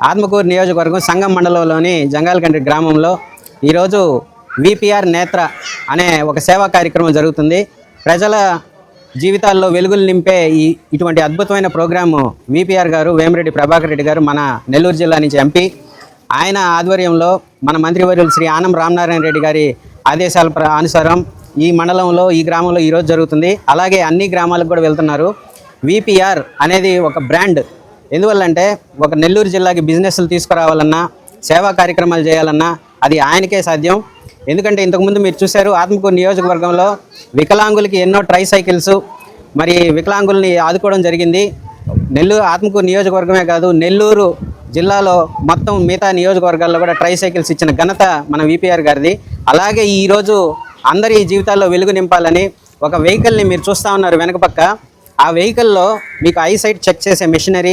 ఆత్మకూరు నియోజకవర్గం సంగం మండలంలోని జంగాలకండ్రి గ్రామంలో ఈరోజు విపిఆర్ నేత్ర అనే ఒక సేవా కార్యక్రమం జరుగుతుంది. ప్రజల జీవితాల్లో వెలుగులు నింపే ఇటువంటి అద్భుతమైన ప్రోగ్రాము విపిఆర్ గారు వేమిరెడ్డి ప్రభాకర్ రెడ్డి గారు మన నెల్లూరు జిల్లా నుంచి ఎంపీ, ఆయన ఆధ్వర్యంలో మన మంత్రివర్యులు శ్రీ ఆనం రామనారాయణ రెడ్డి గారి ఆదేశాల అనుసారం ఈ మండలంలో ఈ గ్రామంలో ఈరోజు జరుగుతుంది. అలాగే అన్ని గ్రామాలకు కూడా వెళ్తున్నారు. విపిఆర్ అనేది ఒక బ్రాండ్. ఎందువల్లంటే ఒక నెల్లూరు జిల్లాకి బిజినెస్లు తీసుకురావాలన్నా, సేవా కార్యక్రమాలు చేయాలన్నా అది ఆయనకే సాధ్యం. ఎందుకంటే ఇంతకుముందు మీరు చూశారు, ఆత్మకూరు నియోజకవర్గంలో వికలాంగులకి ఎన్నో ట్రైసైకిల్స్ మరి వికలాంగుల్ని ఆదుకోవడం జరిగింది. ఆత్మకూరు నియోజకవర్గమే కాదు, నెల్లూరు జిల్లాలో మొత్తం మిగతా నియోజకవర్గాల్లో కూడా ట్రైసైకిల్స్ ఇచ్చిన ఘనత మన విపిఆర్ గారిది. అలాగే ఈరోజు అందరి జీవితాల్లో వెలుగు నింపాలని ఒక వెహికల్ని మీరు చూస్తూ ఉన్నారు వెనక పక్క. ఆ వెహికల్లో మీకు ఐసైట్ చెక్ చేసే మిషనరీ,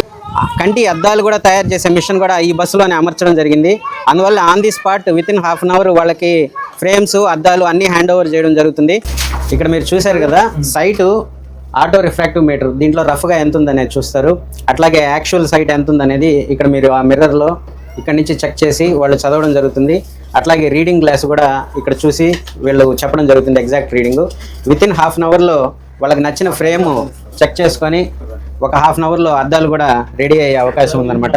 కంటి అద్దాలు కూడా తయారు చేసే మిషన్ కూడా ఈ బస్సులోనే అమర్చడం జరిగింది. అందువల్ల on the spot within half an hour వాళ్ళకి ఫ్రేమ్స్, అద్దాలు అన్నీ హ్యాండ్ ఓవర్ చేయడం జరుగుతుంది. ఇక్కడ మీరు చూశారు కదా, సైటు ఆటో రిఫ్రాక్టివ్ మీటర్, దీంట్లో రఫ్గా ఎంత ఉందనేది చూస్తారు. అట్లాగే యాక్చువల్ సైట్ ఎంత ఉందనేది ఇక్కడ మీరు ఆ మిర్రర్లో ఇక్కడ నుంచి చెక్ చేసి వాళ్ళు చదవడం జరుగుతుంది. అట్లాగే రీడింగ్ గ్లాస్ కూడా ఇక్కడ చూసి వీళ్ళు చెప్పడం జరుగుతుంది, ఎగ్జాక్ట్ రీడింగ్. వితిన్ హాఫ్ అన్ అవర్లో వాళ్ళకి నచ్చిన ఫ్రేము చెక్ చేసుకొని ఒక హాఫ్ అన్ అవర్లో అద్దాలు కూడా రెడీ అయ్యే అవకాశం ఉందన్నమాట.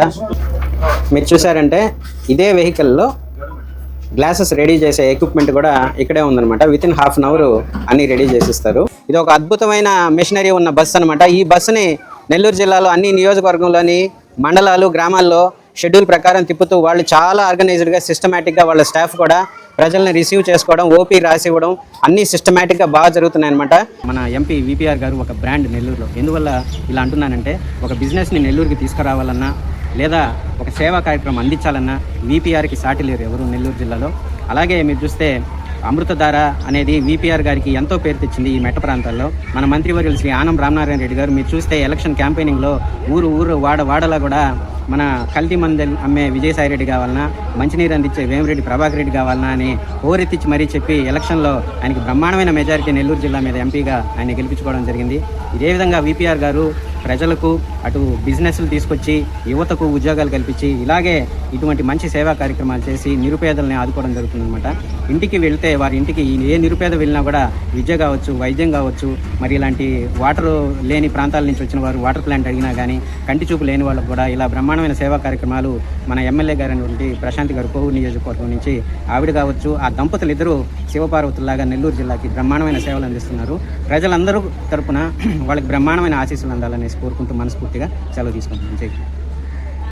మీరు చూసారంటే ఇదే వెహికల్లో గ్లాసెస్ రెడీ చేసే ఎక్విప్మెంట్ కూడా ఇక్కడే ఉందన్నమాట. వితిన్ హాఫ్ అన్ అవర్ అన్నీ రెడీ చేసిస్తారు. ఇది ఒక అద్భుతమైన మెషినరీ ఉన్న బస్సు అనమాట. ఈ బస్సుని నెల్లూరు జిల్లాలో అన్ని నియోజకవర్గంలోని మండలాలు, గ్రామాల్లో షెడ్యూల్ ప్రకారం తిప్పుతూ వాళ్ళు చాలా ఆర్గనైజ్డ్గా, సిస్టమేటిక్గా వాళ్ళ స్టాఫ్ కూడా ప్రజల్ని రిసీవ్ చేసుకోవడం, ఓపీ రాసి ఇవ్వడం అన్నీ సిస్టమేటిక్గా బాగా జరుగుతున్నాయి అనమాట. మన ఎంపీ విపిఆర్ గారు ఒక బ్రాండ్ నెల్లూరులో. ఎందువల్ల ఇలా అంటున్నానంటే, ఒక బిజినెస్ని నెల్లూరుకి తీసుకురావాలన్నా లేదా ఒక సేవా కార్యక్రమం అందించాలన్నా విపిఆర్కి సాటి లేరు ఎవరు నెల్లూరు జిల్లాలో. అలాగే మీరు చూస్తే అమృతధార అనేది విపిఆర్ గారికి ఎంతో పేరు తెచ్చింది ఈ మెట్ట ప్రాంతాల్లో. మన మంత్రివర్యులు శ్రీ ఆనం రామనారాయణ రెడ్డి గారు మీరు చూస్తే ఎలక్షన్ క్యాంపెయినింగ్లో ఊరు వాడలా కూడా మన కల్తీ మంది అమ్మే విజయసాయి రెడ్డి కావాలన్నా, మంచినీరు అందించే వేమిరెడ్డి ప్రభాకర్ రెడ్డి కావాలన్నా అని ఓరెత్తిచ్చి మరీ చెప్పి ఎలక్షన్లో ఆయనకి బ్రహ్మాండమైన మెజారిటీ నెల్లూరు జిల్లా మీద ఎంపీగా ఆయన గెలిపించుకోవడం జరిగింది. ఇదే విధంగా విపిఆర్ గారు ప్రజలకు అటు బిజినెస్లు తీసుకొచ్చి యువతకు ఉద్యోగాలు కల్పించి ఇలాగే ఇటువంటి మంచి సేవా కార్యక్రమాలు చేసి నిరుపేదల్ని ఆదుకోవడం జరుగుతుందన్నమాట. ఇంటికి వెళ్తే వారి ఇంటికి ఏ నిరుపేద వెళ్ళినా కూడా విద్య కావచ్చు, వైద్యం కావచ్చు, మరి ఇలాంటి వాటర్ లేని ప్రాంతాల నుంచి వచ్చిన వారు వాటర్ ప్లాంట్ అడిగినా కానీ, కంటి చూపు లేని వాళ్ళకు కూడా ఇలా బ్రహ్మాండమైన సేవా కార్యక్రమాలు మన ఎమ్మెల్యే గారైనటువంటి ప్రశాంత్ గారు కోవూరు నియోజకవర్గం నుంచి ఆవిడ కావచ్చు, ఆ దంపతులు ఇద్దరు శివపార్వతుల్లాగా నెల్లూరు జిల్లాకి బ్రహ్మాండమైన సేవలు అందిస్తున్నారు. ప్రజలందరూ తరపున వాళ్ళకి బ్రహ్మాండమైన ఆశీస్సులు అందాలని కోరుకుంటూ మనస్ఫూర్తిగా సెలవు తీసుకుంటున్నాను.